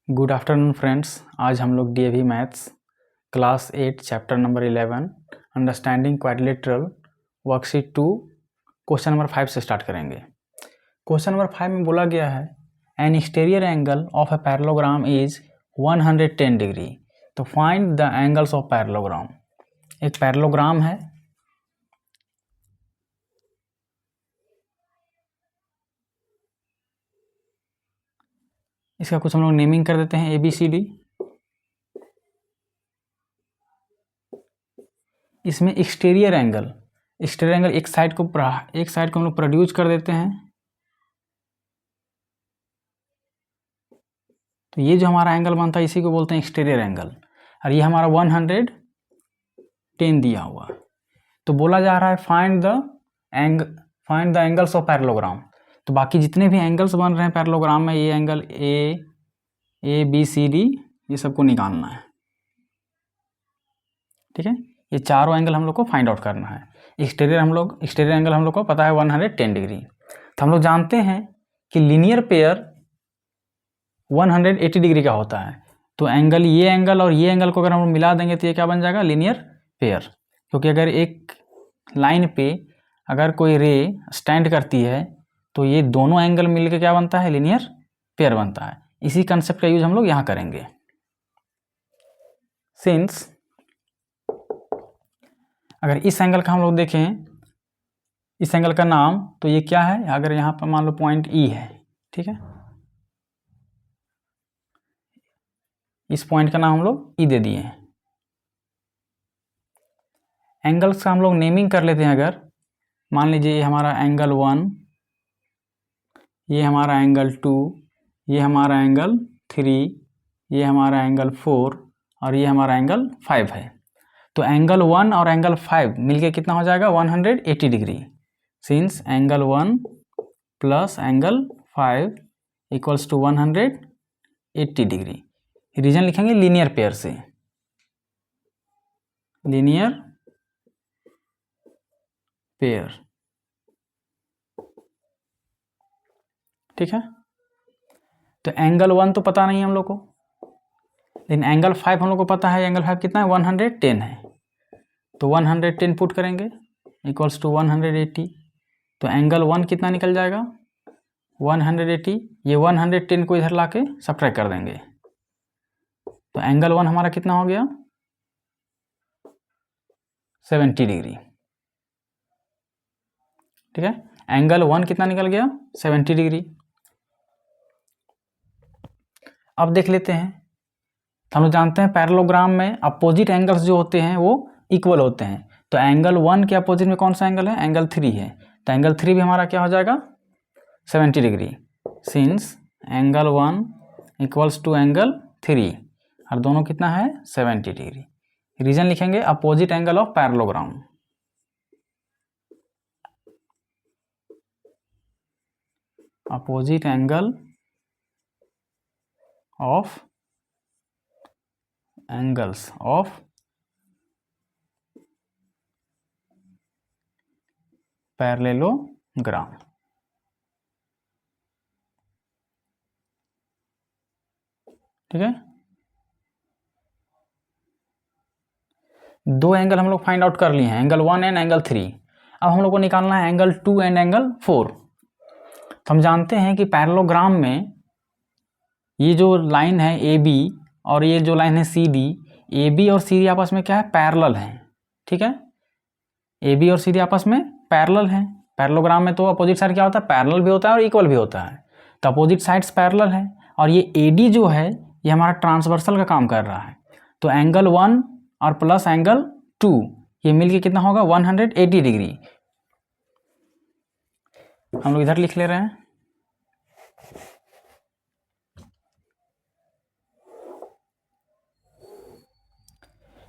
Good afternoon friends. आज हम लोग DAV maths class 8 chapter number 11 understanding quadrilateral worksheet 2 question number 5 से start करेंगे। क्वेश्चन नंबर 5 में बोला गया है an exterior angle of a parallelogram is 110 degree. तो find the angles of parallelogram. एक पैरेललोग्राम है, इसका कुछ हम लोग नेमिंग कर देते हैं ABCD। इसमें एक्सटीरियर एंगल एक साइड को हम लोग प्रोड्यूस कर देते हैं। तो ये जो हमारा एंगल बनता है इसी को बोलते हैं एक्सटीरियर एंगल, और ये हमारा 110 दिया हुआ। तो बोला जा रहा है find the angles of parallelogram. तो बाकी जितने भी एंगल्स बन रहे हैं पैरेललोग्राम में, ये angle A B C D, ये सबको निकालना है। ठीक है, ये चारों एंगल हम लोग को फाइंड आउट करना है। एक्सटीरियर एंगल हम लोग को पता है 110 डिग्री। तो हम लोग जानते हैं कि लीनियर पेयर 180 डिग्री का होता है। तो ये एंगल और ये एंगल को अगर हम लोग मिला देंगे तो ये क्या बन जाएगा, लीनियर पेयर। क्योंकि अगर एक लाइन पे अगर कोई रे स्टैंड करती है तो ये दोनों एंगल मिलकर क्या बनता है, लीनियर पेयर बनता है। इसी कंसेप्ट का यूज हम लोग यहाँ करेंगे। सिंस अगर इस एंगल का हम लोग देखें, इस एंगल का नाम तो ये क्या है, अगर यहाँ पर मान लो पॉइंट E है, ठीक है, इस पॉइंट का नाम हम लोग E दे दिए हैं। एंगल्स का हम लोग नेमिंग कर लेते हैं। अगर मान लीजिए ये हमारा एंगल 1, ये हमारा एंगल 2, ये हमारा एंगल 3, ये हमारा एंगल 4 और ये हमारा एंगल 5 है। तो एंगल 1 और एंगल 5 मिलके कितना हो जाएगा, 180 degree. Since angle 1 plus angle 5 equals to 180 degree. Reason लिखेंगे लीनियर पेयर से, लीनियर पेयर। ठीक है, तो एंगल 1 तो पता नहीं हम लोग को, लेकिन एंगल 5 हम लोग को पता है। एंगल 5 कितना है, 110 है। तो 110 पुट करेंगे इक्वल्स टू 180। तो एंगल 1 कितना निकल जाएगा, 180। ये 110 को इधर लाके सब्ट्रैक्ट कर देंगे। तो एंगल 1 हमारा कितना हो गया, 70 डिग्री। ठीक है, एंगल 1 कितना निकल गया, 70 डिग्री। अब देख लेते हैं, हम लोग जानते हैं पैरेललोग्राम में अपोजिट एंगल्स जो होते हैं वो इक्वल होते हैं। तो एंगल 1 के अपोजिट में कौन सा एंगल है, एंगल 3 है। तो एंगल 3 भी हमारा क्या हो जाएगा, 70 degree. Since angle 1 equals to angle 3 और दोनों कितना है, 70 डिग्री। रीजन लिखेंगे opposite angle of parallelogram. Opposite angle of angles of parallelogram. ठीक है, दो एंगल हम लोग फाइंड आउट कर लिए हैं, एंगल 1 एंड एंगल 3। अब हम लोग को निकालना है एंगल 2 एंड एंगल 4। तो हम जानते हैं कि पैरेललोग्राम में ये जो लाइन है AB और ये जो लाइन है CD, AB और CD आपस में क्या है, पैरेलल है। ठीक है, AB और CD आपस में पैरेलल है। पैरेललोग्राम में तो अपोजिट साइड क्या होता है, पैरेलल भी होता है और इक्वल भी होता है। तो अपोजिट साइड्स पैरेलल है, और ये AD जो है ये हमारा ट्रांसवर्सल का काम कर रहा है। तो एंगल 1 और प्लस एंगल 2 ये मिलके कितना होगा, 180 डिग्री। हम लोग इधर लिख ले रहे हैं,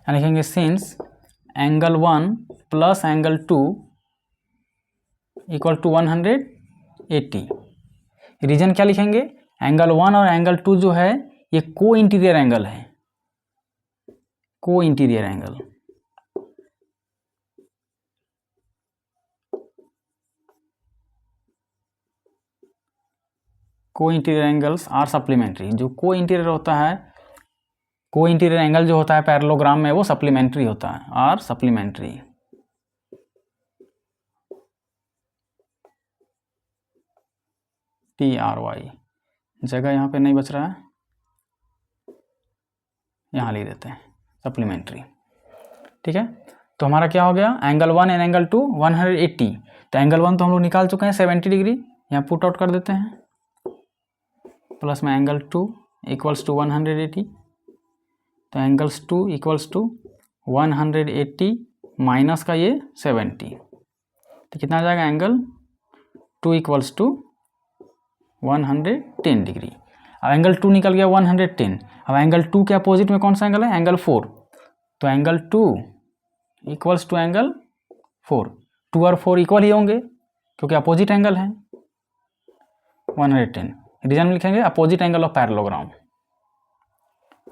लिखेंगे since angle 1 plus angle 2 equal to 180। Reason क्या लिखेंगे, एंगल 1 और एंगल 2 जो है ये को इंटीरियर एंगल है, को इंटीरियर एंगल। को इंटीरियर एंगल्स आर सप्लीमेंट्री। जो को इंटीरियर होता है, को इंटीरियर एंगल जो होता है पैरेललोग्राम में वो सप्लीमेंट्री होता है, आर सप्लीमेंट्री। TRY, जगह यहाँ पे नहीं बच रहा है, यहाँ लिख देते हैं सप्लीमेंट्री। ठीक है, तो हमारा क्या हो गया, एंगल 1 एंड एंगल 2 180। तो एंगल 1 तो हम लोग निकाल चुके हैं 70 डिग्री, यहाँ पुट आउट कर देते हैं, प्लस में एंगल 2 इक्वल्स टू 180। तो एंगल्स 2 इक्वल्स टू 180 माइनस का ये 70, तो कितना आ जाएगा, एंगल 2 इक्वल्स टू 110 डिग्री। अब एंगल 2 निकल गया 110। अब एंगल 2 के अपोजिट में कौन सा एंगल है, एंगल 4। तो एंगल 2 इक्वल्स टू एंगल 4। 2 और 4 इक्वल ही होंगे क्योंकि अपोजिट एंगल है 110। रीजन में लिखेंगे opposite angle of parallelogram,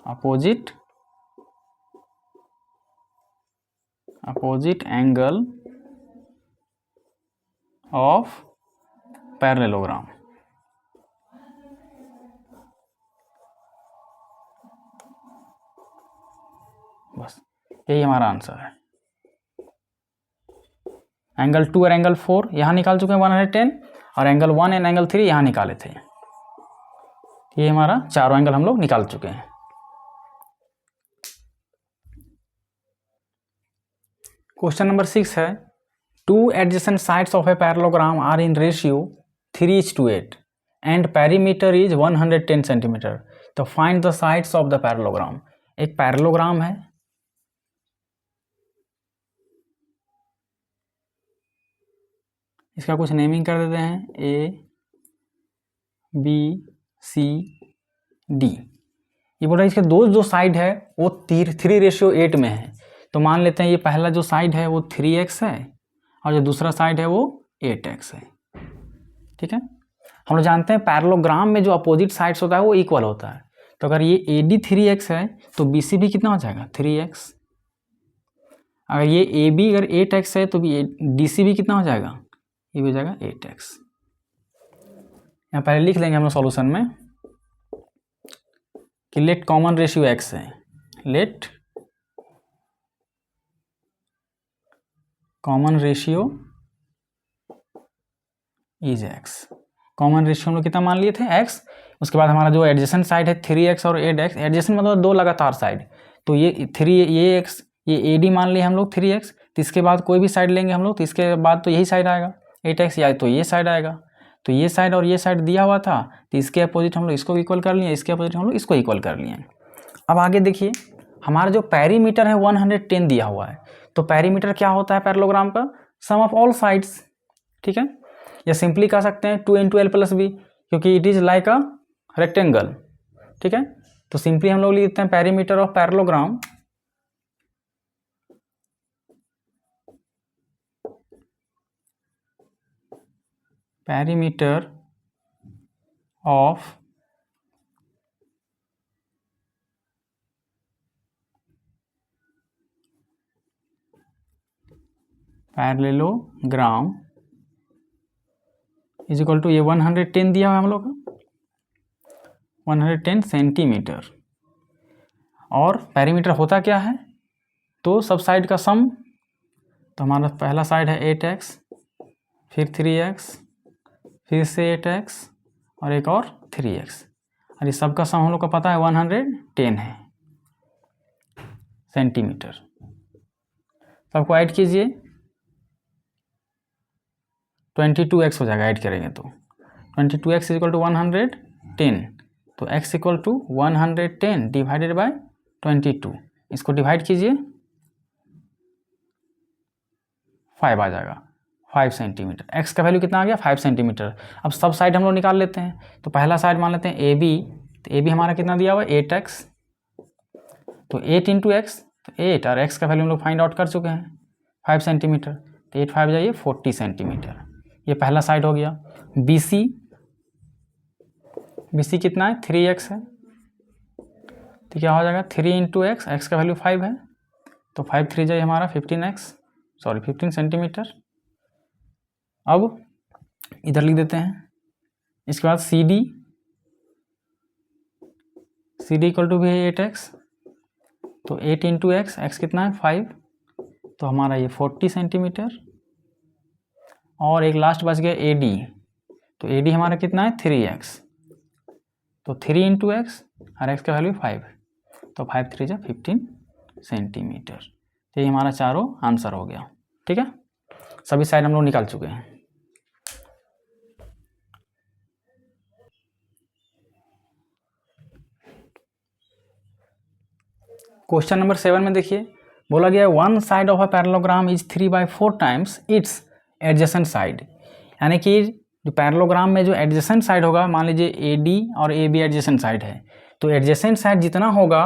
opposite angle of parallelogram. बस यही हमारा आंसर है। एंगल 2 और एंगल 4 यहाँ निकाल चुके हैं 110, और एंगल 1 एंड एंगल 3 यहाँ निकाले थे। ये हमारा चारों एंगल हम लोग निकाल चुके हैं। क्वेश्चन नंबर 6 है, 2 adjacent sides of a parallelogram are in ratio 3:8 and perimeter is 110 cm. तो find the sides of the parallelogram. एक पैरेललोग्राम है, इसका कुछ नेमिंग कर देते हैं, ABCD। ये बोल रहा है इसके जो साइड है वो 3:8 में है। तो मान लेते हैं ये पहला जो साइड है वो 3x है और जो दूसरा साइड है वो 8x है। ठीक है, हम लोग जानते हैं पैरेललोग्राम में जो अपोजिट साइड्स होता है वो इक्वल होता है। तो अगर ये AD 3x है तो BC भी कितना हो जाएगा, 3x। अगर ये AB अगर 8x है तो DC भी कितना हो जाएगा, ये भी हो जाएगा 8x। यहाँ पहले लिख लेंगे हम लोग सॉल्यूशन में कि लेट कॉमन रेशियो x है, late common ratio is x। Common ratio हम लोग कितना मान लिए थे, x। उसके बाद हमारा जो एडजेसेंट साइड है 3x और 8x, एडजेसेंट मतलब दो लगातार साइड। तो ये ये x, ये AD मान लिए हम लोग 3x। तो इसके बाद कोई भी साइड लेंगे हम लोग तो इसके बाद तो यही साइड आएगा 8x, या तो ये साइड आएगा। तो ये साइड और ये साइड दिया हुआ था तो इसके अपोजिट हम लोग इसको इक्वल कर लिए, इसके अपोजिट हम लोग इसको इक्वल कर लिए। अब आगे देखिए, हमारा जो पेरीमीटर है 110 दिया हुआ है। तो पेरीमीटर क्या होता है पैरेललोग्राम का, सम ऑफ ऑल साइड्स। ठीक है, या सिंपली कह सकते हैं 2 × L + B, क्योंकि it is like a rectangle. ठीक है, तो सिंपली हम लोग लिखते हैं perimeter of parallelogram perimeter of parallelogram is equal to, ये 110 दिया हुआ है हम लोग का, 110 सेंटीमीटर। और पेरीमीटर होता क्या है, तो सब साइड का सम। तो हमारा पहला साइड है 8x, फिर 3x, फिर से 8x और एक और 3x, और ये सबका सम हम लोग को पता है 110 है सेंटीमीटर। सबको ऐड कीजिए, 22x हो जाएगा, ऐड करेंगे तो 22x इक्वल टू 110। तो x equal to 110 divided by 22, इसको डिवाइड कीजिए, 5 आ जाएगा, 5 सेंटीमीटर। x का वैल्यू कितना आ गया, 5 सेंटीमीटर। अब सब साइड हम लोग निकाल लेते हैं। तो पहला साइड मान लेते हैं AB, तो AB हमारा कितना दिया हुआ है 8x, तो 8 × x तो 8, और x का वैल्यू हम लोग फाइंड आउट कर चुके हैं 5 सेंटीमीटर। तो 8 5 जाइए 40 सेंटीमीटर। ये पहला साइड हो गया। BC कितना है, 3x है, तो क्या हो जाएगा 3 × x, x का वैल्यू 5 है, तो 5 3 जाइए हमारा 15 सेंटीमीटर। अब इधर लिख देते हैं। इसके बाद CD C D equal to भी है 8x, तो 8 इंटू एक्स, एक्स कितना है 5, तो हमारा ये 40 सेंटीमीटर। और एक लास्ट बच गया ए डी, तो ए डी हमारा कितना है 3x, तो 3 इंटू एक्स और एक्स का वैल्यू 5, तो 5 3 जा 15 सेंटीमीटर। तो ये हमारा चारों आंसर हो गया। ठीक है, सभी साइड हम लोग निकाल चुके हैं। क्वेश्चन नंबर 7 में देखिए, बोला गया one side of a parallelogram is 3/4 times it's adjacent side. यानी कि जो पैरेललोग्राम में जो एडजेसेंट साइड होगा, मान लीजिए ए डी और ए बी एडजेसेंट साइड है, तो एडजेसेंट साइड जितना होगा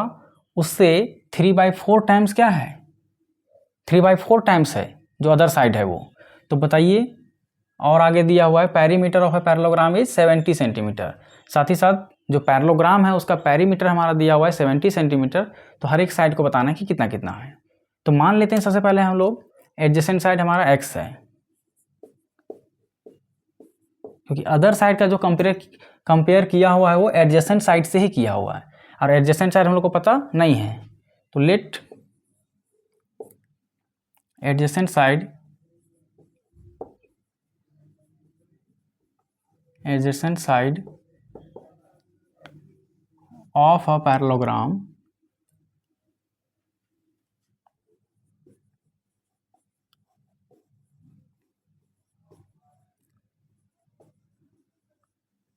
उससे 3/4 टाइम्स क्या है, 3/4 टाइम्स है जो अदर साइड है वो। तो बताइए, और आगे दिया हुआ है perimeter of a parallelogram is 70 centimetre. साथ ही साथ जो पैरेललोग्राम है उसका पेरीमीटर हमारा दिया हुआ है 70 सेंटीमीटर। तो हर एक साइड को बताना है कि कितना कितना है। तो मान लेते हैं सबसे पहले हम लोग एडजेसेंट साइड हमारा x है, क्योंकि अदर साइड का जो कंपेयर किया हुआ है वो एडजेसेंट साइड से ही किया हुआ है, और एडजेसेंट साइड हम लोग को पता नहीं है। तो let adjacent side of a parallelogram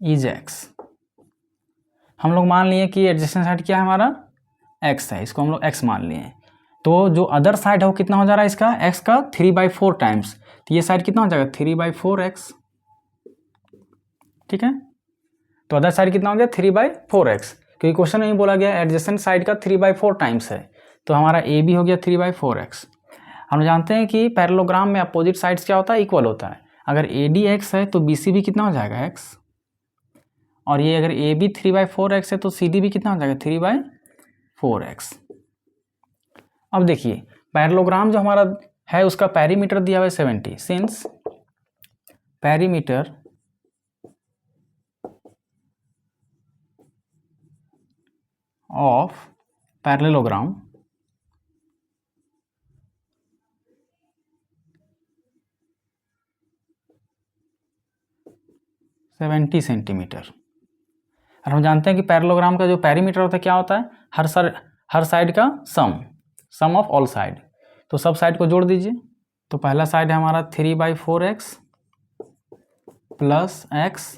is x। हम लोग मान लिए कि एडजेसेंट साइड क्या है हमारा x है, इसको हम लोग x मान लिए। तो जो अदर साइड है वो कितना हो जा रहा है इसका, x का 3/4 टाइम्स। तो ये साइड कितना हो जाएगा 3/4x। ठीक है, तो अदर साइड कितना हो गया 3/4x, क्योंकि क्वेश्चन में ही बोला गया एडजेसेंट साइड का 3/4 टाइम्स है। तो हमारा ए बी हो गया 3/4x। हम जानते हैं कि पैरेललोग्राम में अपोजिट साइड्स क्या होता है, इक्वल होता है। अगर ए डी एक्स है तो बी सी भी कितना हो जाएगा x, और ये अगर ए बी 3/4x है तो सी डी भी कितना हो जाएगा 3/4x। अब देखिए पैरेललोग्राम जो हमारा है उसका पेरीमीटर दिया हुआ है 70, since perimeter of parallelogram seventy centimetre. और हम जानते हैं कि पैरेललोग्राम का जो पेरीमीटर होता है क्या होता है, हर साइड का सम ऑफ ऑल साइड। तो सब साइड को जोड़ दीजिए। तो पहला साइड है हमारा 3/4x प्लस x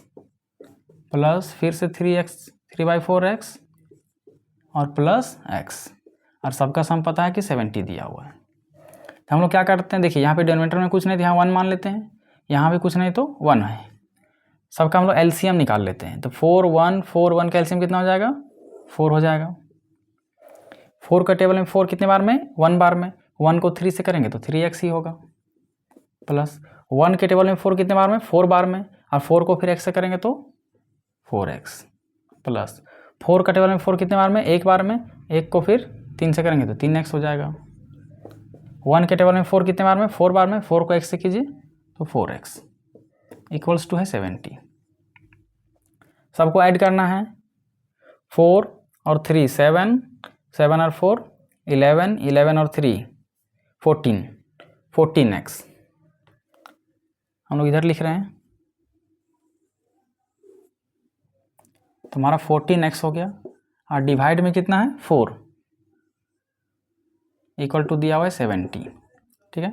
प्लस फिर से 3/4x और प्लस x, और सबका सम पता है कि 70 दिया हुआ है। तो हम लोग क्या करते हैं, देखिए यहाँ पे डिनोमिनेटर में कुछ नहीं तो यहाँ 1 मान लेते हैं, यहाँ भी कुछ नहीं तो 1 है। सबका हम लोग एलसीएम निकाल लेते हैं। तो 4 1 का एलसीएम कितना हो जाएगा 4 हो जाएगा। 4 का टेबल में 4 कितने बार में 1 बार में, 1 को 3 से करेंगे तो 3x ही होगा, प्लस 1 के टेबल में 4 कितने बार में 4 बार में, और 4 को फिर x से करेंगे तो 4x, प्लस 4 का टेबल में 4 कितने बार में 1 बार में, 1 को फिर 3 से करेंगे तो 3x हो जाएगा। 1 के टेबल में 4 कितने बार में 4 बार में, 4 को x से कीजिए तो 4x इक्वल्स टू है 70। सबको ऐड करना है, 4 और 3 7, 7 और 4 11, 11 और 3 14, 14x हम लोग इधर लिख रहे हैं। तो हमारा 14x हो गया, और डिवाइड में कितना है 4 इक्वल टू दिया हुआ है 70। ठीक है,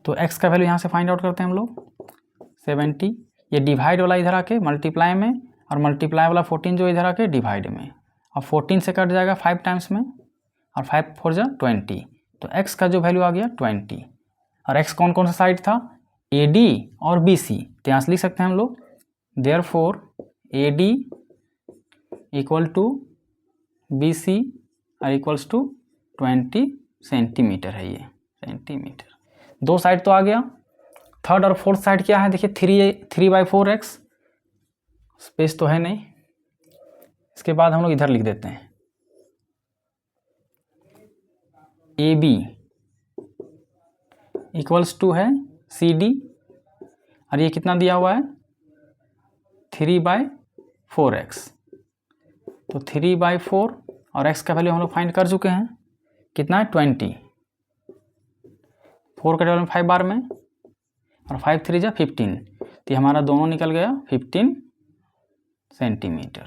तो x का वैल्यू यहाँ से फाइंड आउट करते हैं हम लोग 70। ये डिवाइड वाला इधर आके मल्टीप्लाई में, और मल्टीप्लाई वाला 14 जो इधर आके डिवाइड में, और 14 से कट जाएगा 5 टाइम्स में, और 5 4 जा 20। तो x का जो वैल्यू आ गया 20। और x कौन कौन सा साइड था AD और BC, तो यहाँ से लिख सकते हैं हम लोग therefore AD equal to BC और इक्वल्स टू 20 सेंटीमीटर है, ये सेंटीमीटर। दो साइड तो आ गया। थर्ड और फोर्थ साइड क्या है देखिए 3/4x, स्पेस तो है नहीं। इसके बाद हम लोग इधर लिख देते हैं AB इक्वल्स टू है CD, और ये कितना दिया हुआ है 3/4x। तो 3/4 और x का वैल्यू हम लोग फाइंड कर चुके हैं, कितना है 20, 4 का टेबल में 5 बार में और 5 3 जा 15, तो हमारा दोनों निकल गया 15 सेंटीमीटर।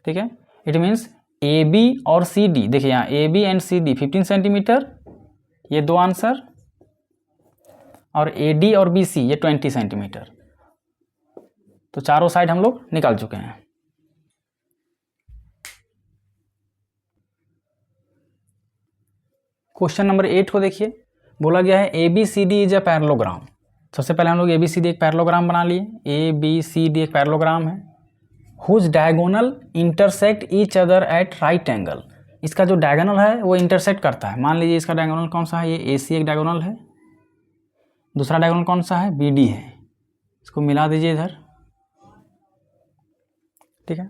ठीक है, इट मीन्स ए बी और सी डी, देखिए यहाँ A B and C D 15 centimetre, ये दो आंसर, और ए डी और बी सी ये 20 सेंटीमीटर। तो चारों साइड हम लोग निकाल चुके हैं। क्वेश्चन नंबर 8 को देखिए, बोला गया है A B C D is a parallelogram. सबसे पहले हम लोग ए बी सी डी एक पैरेललोग्राम बना लिए। ए बी सी डी एक पैरेललोग्राम है, whose diagonal intersect each other at right angle. इसका जो डायगोनल है वो इंटरसेक्ट करता है। मान लीजिए इसका डायगोनल कौन सा है, ये ए सी एक डायगोनल है, दूसरा डायगोनल कौन सा है, बी डी है। इसको मिला दीजिए इधर। ठीक है,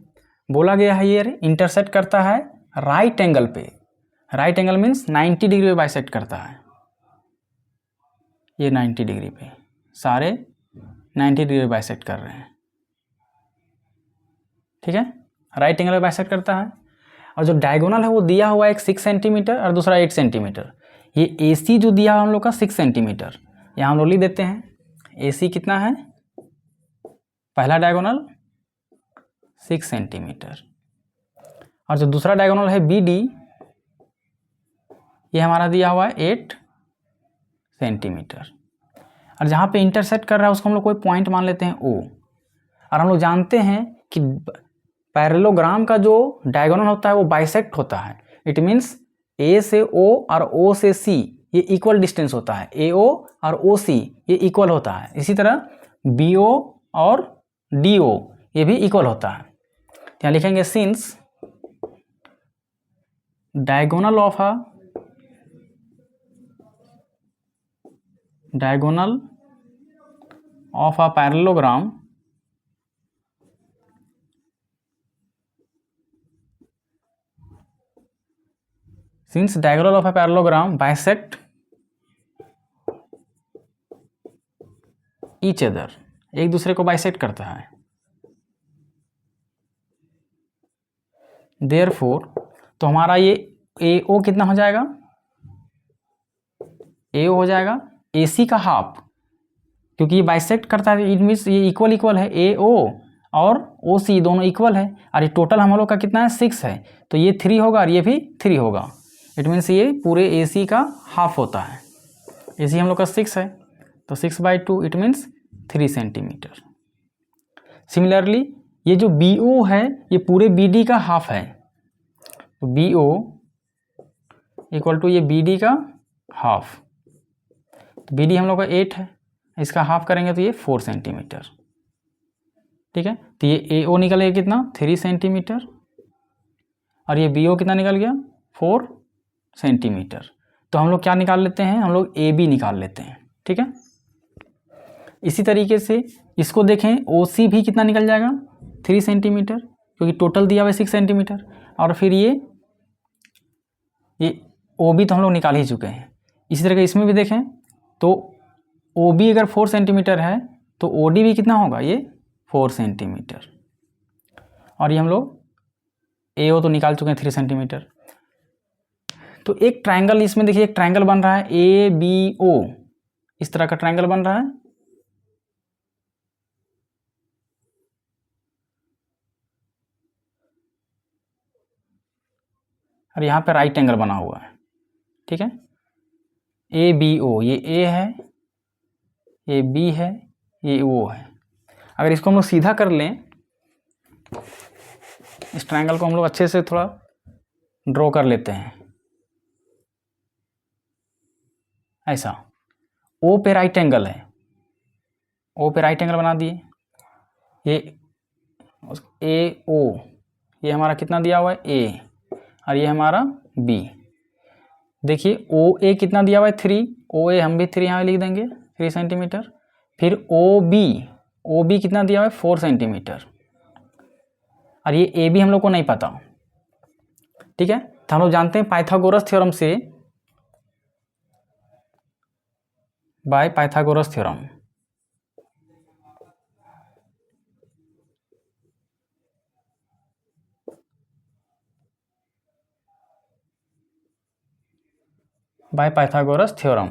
बोला गया है ये इंटरसेक्ट करता है राइट एंगल पे। राइट एंगल मीन्स 90 डिग्री पे बाइसेक्ट करता है। ये 90 डिग्री पे, सारे 90 डिग्री पे बाइसेक्ट कर रहे हैं। ठीक है, राइट एंगल पे बाइसेक्ट करता है। और जो डायगोनल है वो दिया हुआ है एक 6 सेंटीमीटर और दूसरा 8 सेंटीमीटर। ये ए सी जो दिया हम लोग का 6 सेंटीमीटर, यहाँ हम लोग लिख देते हैं ए सी कितना है, पहला डायगोनल 6 सेंटीमीटर, और जो दूसरा डायगोनल है बी डी, ये हमारा दिया हुआ है 8 सेंटीमीटर। और जहाँ पे इंटरसेक्ट कर रहा है उसको हम लोग कोई पॉइंट मान लेते हैं ओ। और हम लोग जानते हैं कि पैरेललोग्राम का जो डायगोनल होता है वो बाइसेक्ट होता है। इट मीन्स ए से ओ और ओ से सी ये इक्वल डिस्टेंस होता है, ए ओ और ओ सी ये इक्वल होता है। इसी तरह बी ओ और डी ओ ये भी इक्वल होता है। यहाँ लिखेंगे since diagonal of a parallelogram since diagonal of a parallelogram bisect each other, एक दूसरे को बाइसेक्ट करता है। Therefore, तो हमारा ये ए ओ कितना हो जाएगा, ए ओ हो जाएगा ए सी का हाफ, क्योंकि ये बाइसेक्ट करता है। इट मीन्स ये इक्वल इक्वल है, ए ओ और ओ सी दोनों इक्वल है। और ये टोटल हम लोग का कितना है 6 है, तो ये 3 होगा और ये भी 3 होगा। इट मीन्स ये पूरे ए सी का हाफ होता है। ए सी हम लोग का 6 है, तो 6/2 इट मीन्स 3 सेंटीमीटर। सिमिलरली ये जो बी ओ है ये पूरे बी डी का हाफ है, तो बी ओ इक्वल टू ये बी डी का हाफ। तो बी डी हम लोग का 8 है, इसका हाफ करेंगे तो ये 4 सेंटीमीटर। ठीक है, तो ये ए ओ निकल गया कितना 3 सेंटीमीटर, और ये बी ओ कितना निकल गया 4 सेंटीमीटर। तो हम लोग क्या निकाल लेते हैं, हम लोग ए बी निकाल लेते हैं। ठीक है, इसी तरीके से इसको देखें, ओ सी भी कितना निकल जाएगा 3 सेंटीमीटर, क्योंकि टोटल दिया हुआ है 6 सेंटीमीटर। और फिर ये ओ बी तो हम लोग निकाल ही चुके हैं। इसी तरह इसमें भी देखें तो ओ बी अगर 4 सेंटीमीटर है तो ओ डी भी कितना होगा, ये 4 सेंटीमीटर। और ये हम लोग ए ओ तो निकाल चुके हैं 3 सेंटीमीटर। तो एक ट्रायंगल इसमें देखिए, एक ट्रायंगल बन रहा है ए बी ओ, इस तरह का ट्रायंगल बन रहा है। और यहाँ पे राइट एंगल बना हुआ है। ठीक है, ए बी ओ, ये ए है, ये बी है, ये ओ है। अगर इसको हम लोग सीधा कर लें, इस ट्रायंगल को हम लोग अच्छे से थोड़ा ड्रॉ कर लेते हैं ऐसा। ओ पे राइट एंगल है, ओ पे राइट एंगल बना दिए। ये ए ओ, ये हमारा कितना दिया हुआ है ए, और ये हमारा बी। देखिए ओ ए कितना दिया हुआ है 3, ओ ए हम भी 3 यहाँ लिख देंगे 3 सेंटीमीटर। फिर ओ बी कितना दिया हुआ है 4 सेंटीमीटर, और ये ए बी हम लोग को नहीं पता। ठीक है, तो हम लोग जानते हैं पाइथागोरस थ्योरम से, bye Pythagoras theorem, bye Pythagoras theorem.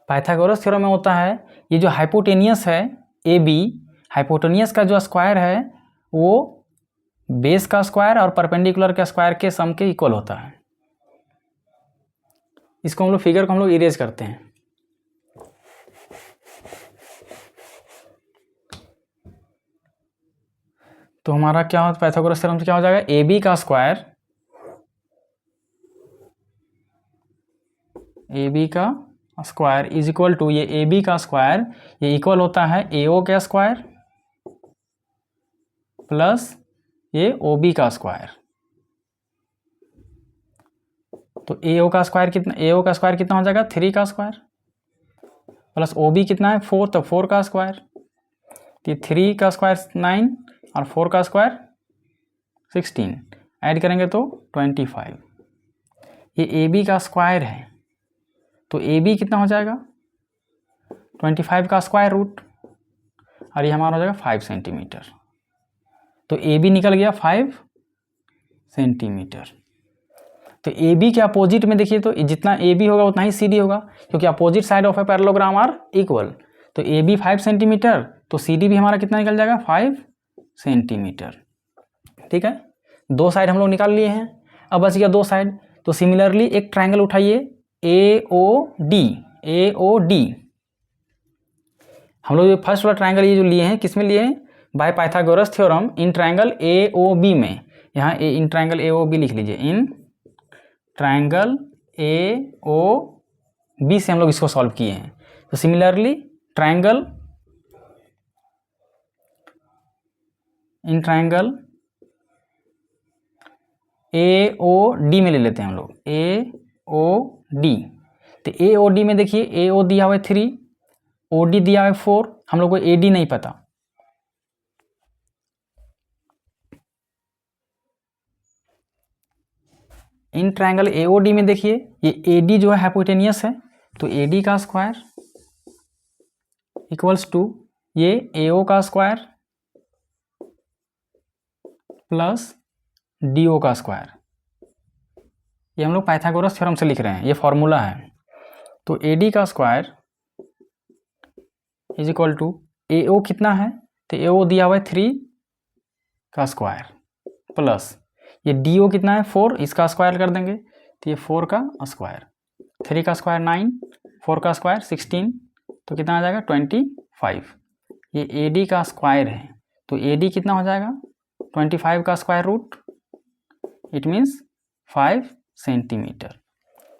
Pythagoras theorem में होता है ये जो हाइपोटेनियस है ए बी, हाइपोटेनियस का जो स्क्वायर है वो बेस का स्क्वायर और परपेंडिकुलर के स्क्वायर के सम के इक्वल होता है। इसको हम लोग फिगर को हम लोग इरेज करते हैं। तो हमारा क्या होता है पाइथागोरस थ्योरम से क्या हो जाएगा, ए बी का स्क्वायर, ए बी का स्क्वायर इज इक्वल टू ये ए बी का स्क्वायर, ये इक्वल होता है ए ओ का स्क्वायर प्लस ये ओ बी का स्क्वायर। तो ए ओ का स्क्वायर कितना, ए ओ का स्क्वायर कितना हो जाएगा 3 का स्क्वायर प्लस ओ बी कितना है 4, तो 4 का स्क्वायर, तो 3 का स्क्वायर 9 और 4 का स्क्वायर 16, ऐड करेंगे तो 25। ये ए बी का स्क्वायर है तो ए बी कितना हो जाएगा 25 का स्क्वायर रूट और ये हमारा हो जाएगा 5 सेंटीमीटर। तो ए बी निकल गया 5 सेंटीमीटर। तो ए बी के अपोजिट में देखिए तो जितना ए बी होगा उतना ही सी डी होगा, क्योंकि opposite side of a parallelogram are equal. तो ए बी 5 सेंटीमीटर तो सी डी भी हमारा कितना निकल जाएगा 5 सेंटीमीटर। ठीक है, 2 साइड हम लोग निकाल लिए हैं। अब बच गया 2 साइड। तो सिमिलरली एक ट्राइंगल उठाइए ए ओ डी, ए ओ डी। हम लोग जो फर्स्ट वाला ट्राइंगल ये जो लिए हैं किस में लिए हैं, by Pythagoras theorem in triangle A O B में। यहाँ इन ट्राइंगल ए ओ बी लिख लीजिए, इन ट्राइंगल ए ओ बी से हम लोग इसको सॉल्व किए हैं। तो similarly triangle in triangle A O D में ले लेते हैं हम लोग, ए ओ डी। तो ए ओ डी में देखिए ए ओ दिया हुआ है 3, ओ डी दिया हुआ है 4, हम लोग को ए डी नहीं पता। इन ट्राइंगल ए ओ डी में देखिए ये ए डी जो है हाइपोटेनियस है, तो ए डी का स्क्वायर इक्वल्स टू ये ए ओ का स्क्वायर प्लस डी ओ का स्क्वायर। ये हम लोग पाइथागोरस थ्योरम से लिख रहे हैं, ये फॉर्मूला है। तो ए डी का स्क्वायर इज इक्वल टू ए ओ कितना है, तो ए ओ दिया हुआ है 3 का स्क्वायर प्लस ये डी ओ कितना है 4, इसका स्क्वायर कर देंगे तो ये 4 का स्क्वायर, 3 का स्क्वायर 9, 4 का स्क्वायर 16, तो कितना आ जाएगा 25। ये ए डी का स्क्वायर है तो ए डी कितना हो जाएगा 25 का square root, it means 5 centimetre.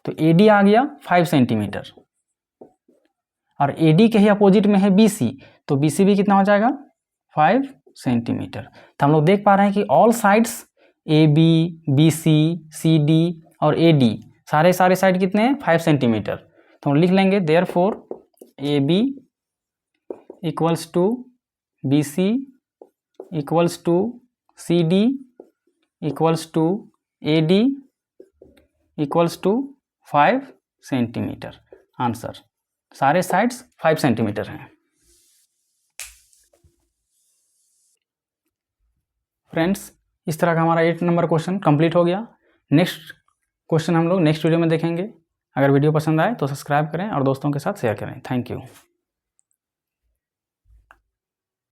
तो ए डी आ गया 5 सेंटीमीटर और ए डी के ही अपोजिट में है बी सी, तो बी सी भी कितना हो जाएगा 5 सेंटीमीटर। तो हम लोग देख पा रहे हैं कि all sides A B, B C, C D और ए डी सारे साइड कितने हैं 5 सेंटीमीटर। तो हम लिख लेंगे therefore A B equals to B C equals to C D equals to A D equals to 5 centimetre. Answer सारे sides 5 centimetre हैं। फ्रेंड्स, इस तरह का हमारा 8 नंबर क्वेश्चन कंप्लीट हो गया। नेक्स्ट क्वेश्चन हम लोग नेक्स्ट वीडियो में देखेंगे। अगर वीडियो पसंद आए तो सब्सक्राइब करें और दोस्तों के साथ शेयर करें। Thank you.